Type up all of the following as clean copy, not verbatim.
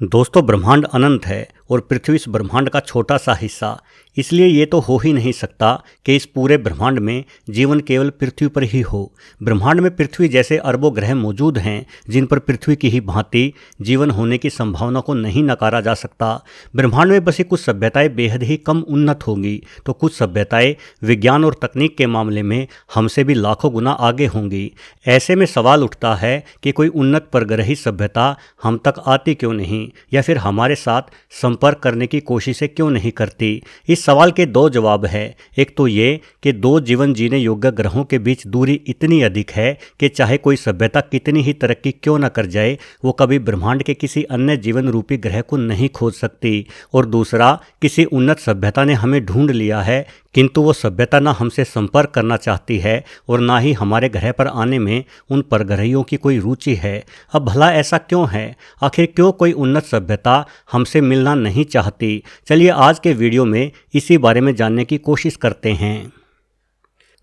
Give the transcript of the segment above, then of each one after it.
दोस्तों, ब्रह्मांड अनंत है और पृथ्वी इस ब्रह्मांड का छोटा सा हिस्सा। इसलिए ये तो हो ही नहीं सकता कि इस पूरे ब्रह्मांड में जीवन केवल पृथ्वी पर ही हो। ब्रह्मांड में पृथ्वी जैसे अरबों ग्रह मौजूद हैं जिन पर पृथ्वी की ही भांति जीवन होने की संभावना को नहीं नकारा जा सकता। ब्रह्मांड में बसी कुछ सभ्यताएं बेहद ही कम उन्नत होंगी तो कुछ सभ्यताएं विज्ञान और तकनीक के मामले में हमसे भी लाखों गुना आगे होंगी। ऐसे में सवाल उठता है कि कोई उन्नत परग्रही सभ्यता हम तक आती क्यों नहीं, या फिर हमारे साथ संपर्क करने की कोशिशें क्यों नहीं करती। इस सवाल के दो जवाब है। एक तो ये कि दो जीवन जीने योग्य ग्रहों के बीच दूरी इतनी अधिक है कि चाहे कोई सभ्यता कितनी ही तरक्की क्यों न कर जाए, वो कभी ब्रह्मांड के किसी अन्य जीवन रूपी ग्रह को नहीं खोज सकती। और दूसरा, किसी उन्नत सभ्यता ने हमें ढूंढ लिया है किंतु वो सभ्यता ना हमसे संपर्क करना चाहती है और ना ही हमारे ग्रह पर आने में उन परग्रहियों की कोई रुचि है। अब भला ऐसा क्यों है? आखिर क्यों कोई उन्नत सभ्यता हमसे मिलना नहीं चाहती? चलिए आज के वीडियो में इसी बारे में जानने की कोशिश करते हैं।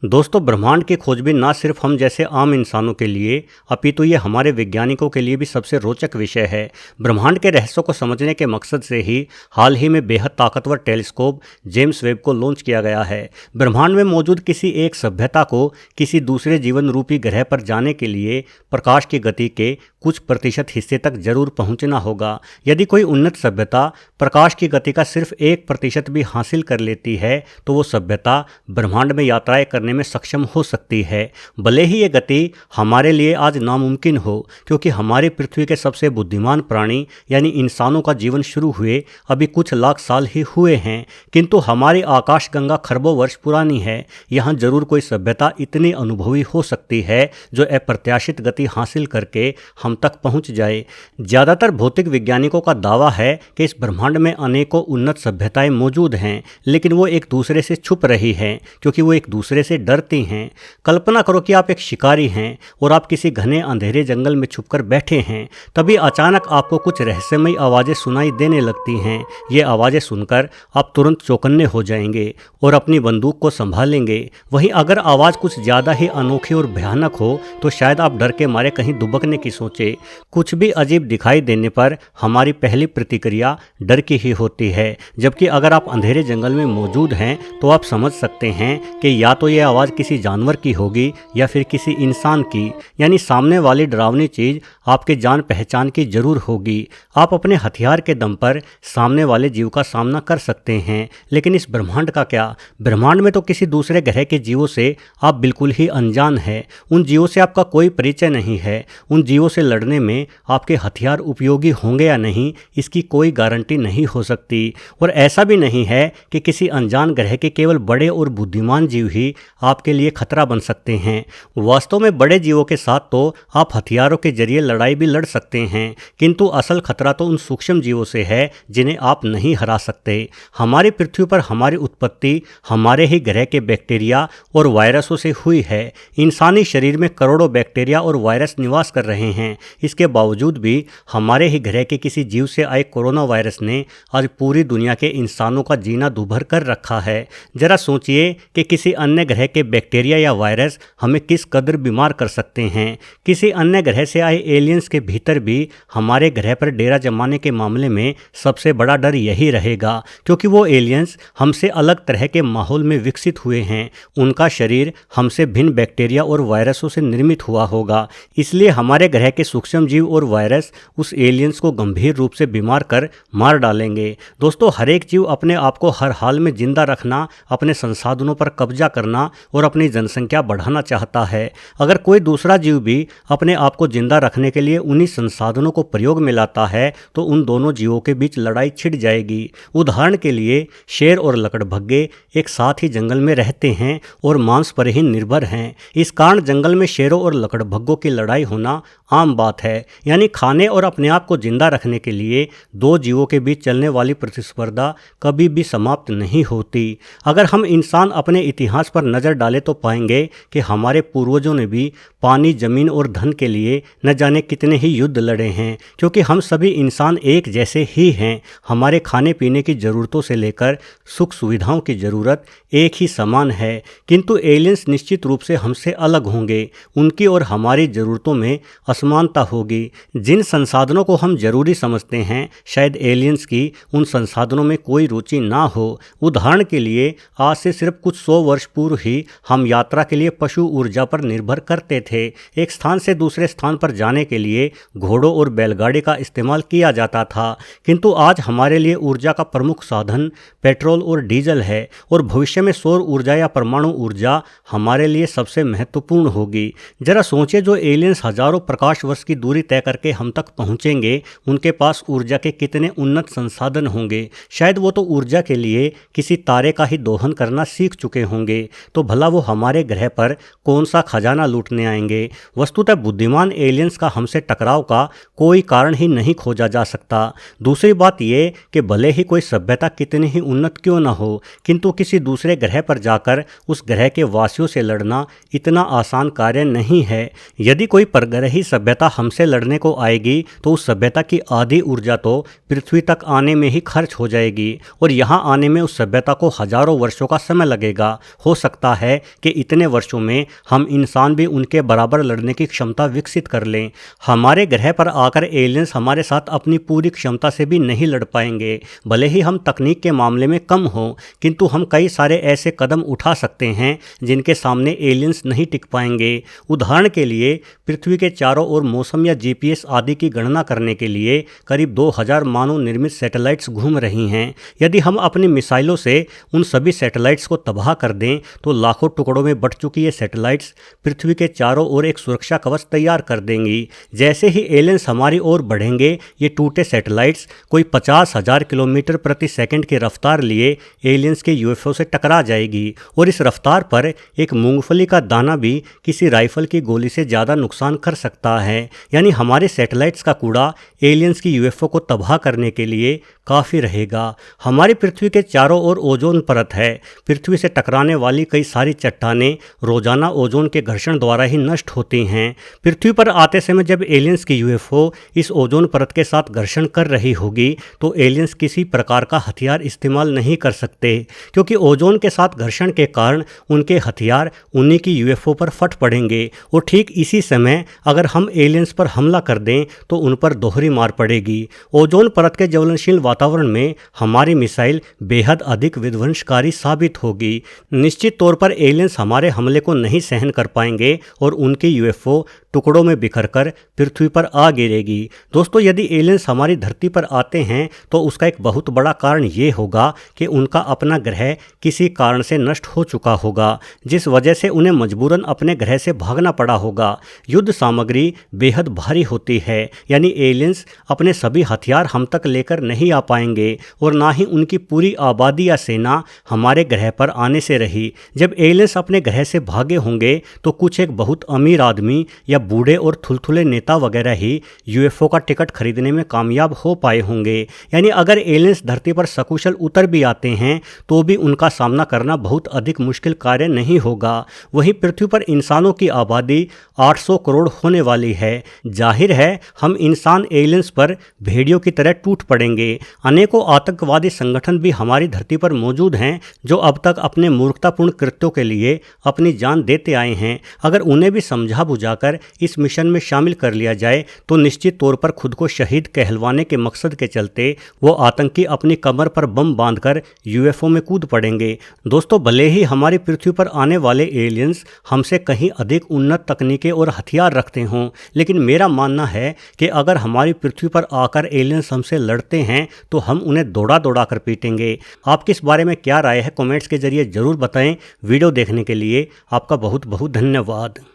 दोस्तों, ब्रह्मांड की खोजबीन ना सिर्फ हम जैसे आम इंसानों के लिए अपितु ये हमारे वैज्ञानिकों के लिए भी सबसे रोचक विषय है। ब्रह्मांड के रहस्यों को समझने के मकसद से ही हाल ही में बेहद ताकतवर टेलीस्कोप जेम्स वेब को लॉन्च किया गया है। ब्रह्मांड में मौजूद किसी एक सभ्यता को किसी दूसरे जीवन रूपी ग्रह पर जाने के लिए प्रकाश की गति के कुछ प्रतिशत हिस्से तक जरूर पहुंचना होगा। यदि कोई उन्नत सभ्यता प्रकाश की गति का सिर्फ 1% भी हासिल कर लेती है तो वो सभ्यता ब्रह्मांड में यात्राएं करने में सक्षम हो सकती है। भले ही ये गति हमारे लिए आज नामुमकिन हो, क्योंकि हमारी पृथ्वी के सबसे बुद्धिमान प्राणी यानी इंसानों का जीवन शुरू हुए अभी कुछ लाख साल ही हुए हैं, किंतु हमारी आकाशगंगा खरबों वर्ष पुरानी है। यहाँ जरूर कोई सभ्यता इतनी अनुभवी हो सकती है जो अप्रत्याशित गति हासिल करके हम तक पहुंच जाए। ज्यादातर भौतिक वैज्ञानिकों का दावा है कि इस ब्रह्मांड में अनेकों उन्नत सभ्यताएं मौजूद हैं, लेकिन वो एक दूसरे से छुप रही हैं क्योंकि वो एक दूसरे से डरती हैं। कल्पना करो कि आप एक शिकारी हैं और आप किसी घने अंधेरे जंगल में छुपकर बैठे हैं। तभी अचानक आपको कुछ रहस्यमयी आवाज़ें सुनाई देने लगती हैं। ये आवाज़ें सुनकर आप तुरंत चौकन्ने हो जाएंगे और अपनी बंदूक को संभालेंगे। वहीं अगर आवाज़ कुछ ज़्यादा ही अनोखी और भयानक हो तो शायद आप डर के मारे कहीं दुबकने की सोचे। कुछ भी अजीब दिखाई देने पर हमारी पहली प्रतिक्रिया डर की ही होती है, जबकि अगर आप अंधेरे जंगल में मौजूद हैं तो आप समझ सकते हैं कि या तो ये आवाज़ किसी जानवर की होगी या फिर किसी इंसान की, यानी सामने वाली डरावनी चीज़ आपके जान पहचान की जरूर होगी। आप अपने हथियार के दम पर सामने वाले जीव का सामना कर सकते हैं, लेकिन इस ब्रह्मांड का क्या? ब्रह्मांड में तो किसी दूसरे ग्रह के जीवों से आप बिल्कुल ही अनजान हैं। उन जीवों से आपका कोई परिचय नहीं है। उन जीवों से लड़ने में आपके हथियार उपयोगी होंगे या नहीं, इसकी कोई गारंटी नहीं हो सकती। और ऐसा भी नहीं है कि किसी अनजान ग्रह के केवल बड़े और बुद्धिमान जीव ही आपके लिए खतरा बन सकते हैं। वास्तव में बड़े जीवों के साथ तो आप हथियारों के जरिए लड़ाई भी लड़ सकते हैं, किंतु असल खतरा तो उन सूक्ष्म जीवों से है जिन्हें आप नहीं हरा सकते। हमारी पृथ्वी पर हमारी उत्पत्ति हमारे ही ग्रह के बैक्टीरिया और वायरसों से हुई है। इंसानी शरीर में करोड़ों बैक्टीरिया और वायरस निवास कर रहे हैं। इसके बावजूद भी हमारे ही ग्रह के किसी जीव से आए कोरोना वायरस ने आज पूरी दुनिया के इंसानों का जीना दुभर कर रखा है। जरा सोचिए कि किसी अन्य ग्रह के बैक्टीरिया या वायरस हमें किस कदर बीमार कर सकते हैं। किसी अन्य ग्रह से आए एलियंस के भीतर भी हमारे ग्रह पर डेरा जमाने के मामले में सबसे बड़ा डर यही रहेगा, क्योंकि वो एलियंस हमसे अलग तरह के माहौल में विकसित हुए हैं। उनका शरीर हमसे भिन्न बैक्टीरिया और वायरसों से निर्मित हुआ होगा। इसलिए हमारे ग्रह के सूक्ष्म जीव और वायरस उस एलियंस को गंभीर रूप से बीमार कर मार डालेंगे। दोस्तों, हर एक जीव अपने आप को हर हाल में जिंदा रखना, अपने संसाधनों पर कब्जा करना और अपनी जनसंख्या बढ़ाना चाहता है। अगर कोई दूसरा जीव भी अपने आप को जिंदा रखने के लिए उन्हीं संसाधनों को प्रयोग में लाता है तो उन दोनों जीवों के बीच लड़ाई छिड़ जाएगी। उदाहरण के लिए शेर और लकड़बग्गे एक साथ ही जंगल में रहते हैं और मांस पर ही निर्भर हैं। इस कारण जंगल में शेरों और लकड़बग्गों की लड़ाई होना आम बात है। यानी खाने और अपने आप को जिंदा रखने के लिए दो जीवों के बीच चलने वाली प्रतिस्पर्धा कभी भी समाप्त नहीं होती। अगर हम इंसान अपने इतिहास पर नजर नज़र डालें तो पाएंगे कि हमारे पूर्वजों ने भी पानी, ज़मीन और धन के लिए न जाने कितने ही युद्ध लड़े हैं, क्योंकि हम सभी इंसान एक जैसे ही हैं। हमारे खाने पीने की ज़रूरतों से लेकर सुख सुविधाओं की ज़रूरत एक ही समान है, किंतु एलियंस निश्चित रूप से हमसे अलग होंगे। उनकी और हमारी ज़रूरतों में असमानता होगी। जिन संसाधनों को हम ज़रूरी समझते हैं, शायद एलियंस की उन संसाधनों में कोई रुचि ना हो। उदाहरण के लिए, आज से सिर्फ कुछ 100 वर्ष पूर्व ही हम यात्रा के लिए पशु ऊर्जा पर निर्भर करते थे। एक स्थान से दूसरे स्थान पर जाने के लिए घोड़ों और बैलगाड़ी का इस्तेमाल किया जाता था, किंतु आज हमारे लिए ऊर्जा का प्रमुख साधन पेट्रोल और डीजल है, और भविष्य में सौर ऊर्जा या परमाणु ऊर्जा हमारे लिए सबसे महत्वपूर्ण होगी। जरा सोचें, जो एलियंस हजारों प्रकाश वर्ष की दूरी तय करके हम तक पहुंचेंगे, उनके पास ऊर्जा के कितने उन्नत संसाधन होंगे। शायद वो तो ऊर्जा के लिए किसी तारे का ही दोहन करना सीख चुके होंगे, तो भला वो हमारे ग्रह पर कौन सा खजाना लूटने आएंगे। वस्तुतः बुद्धिमान एलियंस का हमसे टकराव का कोई कारण ही नहीं खोजा जा सकता। दूसरी बात यह कि भले ही कोई सभ्यता कितनी ही उन्नत क्यों न हो, किंतु किसी दूसरे ग्रह पर जाकर उस ग्रह के वासियों से लड़ना इतना आसान कार्य नहीं है। यदि कोई परग्रही सभ्यता हमसे लड़ने को आएगी तो उस सभ्यता की आधी ऊर्जा तो पृथ्वी तक आने में ही खर्च हो जाएगी, और यहाँ आने में उस सभ्यता को हजारों वर्षों का समय लगेगा। हो सकता है कि इतने वर्षों में हम इंसान भी उनके बराबर लड़ने की क्षमता विकसित कर लें। हमारे ग्रह पर आकर एलियंस हमारे साथ अपनी पूरी क्षमता से भी नहीं लड़ पाएंगे। भले ही हम तकनीक के मामले में कम हों, किंतु हम कई सारे ऐसे कदम उठा सकते हैं जिनके सामने एलियंस नहीं टिक पाएंगे। उदाहरण के लिए, पृथ्वी के चारों ओर मौसम या जीपीएस आदि की गणना करने के लिए करीब 2000 मानव निर्मित सैटेलाइट्स घूम रही हैं। यदि हम अपनी मिसाइलों से उन सभी सैटेलाइट्स को तबाह कर दें तो लाखों टुकड़ों में बंट चुकी ये सैटेलाइट्स पृथ्वी के चारों ओर एक सुरक्षा कवच तैयार कर देंगी। जैसे ही एलियंस हमारी ओर बढ़ेंगे, ये टूटे सैटेलाइट्स कोई 50,000 किलोमीटर प्रति सेकंड की रफ्तार लिए एलियंस के यूएफओ से टकरा जाएगी, और इस रफ्तार पर एक मूंगफली का दाना भी किसी राइफल की गोली से ज़्यादा नुकसान कर सकता है। यानी हमारे सैटेलाइट्स का कूड़ा एलियंस की यूएफओ को तबाह करने के लिए काफ़ी रहेगा। हमारी पृथ्वी के चारों ओर ओजोन परत है। पृथ्वी से टकराने वाली कई सारी चट्टानें रोजाना ओजोन के घर्षण द्वारा ही नष्ट होती हैं। पृथ्वी पर आते समय जब एलियंस की यूएफओ इस ओजोन परत के साथ घर्षण कर रही होगी तो एलियंस किसी प्रकार का हथियार इस्तेमाल नहीं कर सकते, क्योंकि ओजोन के साथ घर्षण के कारण उनके हथियार उन्हीं की यूएफओ पर फट पड़ेंगे, और ठीक इसी समय अगर हम एलियंस पर हमला कर दें तो उन पर दोहरी मार पड़ेगी। ओजोन परत के ज्वलनशील वातावरण में हमारी मिसाइल बेहद अधिक विध्वंसकारी साबित होगी। निश्चित तौर पर एलियंस हमारे हमले को नहीं सहन कर पाएंगे और उनकी यूएफओ टुकड़ों में बिखरकर पृथ्वी पर आ गिरेगी। दोस्तों, यदि एलियंस हमारी धरती पर आते हैं तो उसका एक बहुत बड़ा कारण ये होगा कि उनका अपना ग्रह किसी कारण से नष्ट हो चुका होगा, जिस वजह से उन्हें मजबूरन अपने ग्रह से भागना पड़ा होगा। युद्ध सामग्री बेहद भारी होती है, यानी एलियंस अपने सभी हथियार हम तक लेकर नहीं आ पाएंगे, और ना ही उनकी पूरी आबादी या सेना हमारे ग्रह पर आने से रही। जब एलियंस अपने ग्रह से भागे होंगे तो कुछ एक बहुत अमीर आदमी या बूढ़े और थुलथुले नेता वगैरह ही यूएफओ का टिकट खरीदने में कामयाब हो पाए होंगे। यानी अगर एलियंस धरती पर सकुशल उतर भी आते हैं तो भी उनका सामना करना बहुत अधिक मुश्किल कार्य नहीं होगा। वहीं पृथ्वी पर इंसानों की आबादी 800 करोड़ होने वाली है। जाहिर है हम इंसान एलियंस पर भेड़ियों की तरह टूट पड़ेंगे। अनेकों आतंकवादी संगठन भी हमारी धरती पर मौजूद हैं जो अब तक अपने मूर्खतापूर्ण कृत्यों के लिए अपनी जान देते आए हैं। अगर उन्हें भी समझा बुझाकर इस मिशन में शामिल कर लिया जाए तो निश्चित तौर पर खुद को शहीद कहलवाने के मकसद के चलते वो आतंकी अपनी कमर पर बम बांधकर यूएफओ में कूद पड़ेंगे। दोस्तों, भले ही हमारी पृथ्वी पर आने वाले एलियंस हमसे कहीं अधिक उन्नत तकनीकें और हथियार रखते हों, लेकिन मेरा मानना है कि अगर हमारी पृथ्वी पर आकर एलियंस हमसे लड़ते हैं तो हम उन्हें दौड़ा दौड़ा कर पीटेंगे। आपकी इस बारे में क्या राय है, कमेंट्स के जरिए जरूर बताएं। वीडियो देखने के लिए आपका बहुत बहुत धन्यवाद।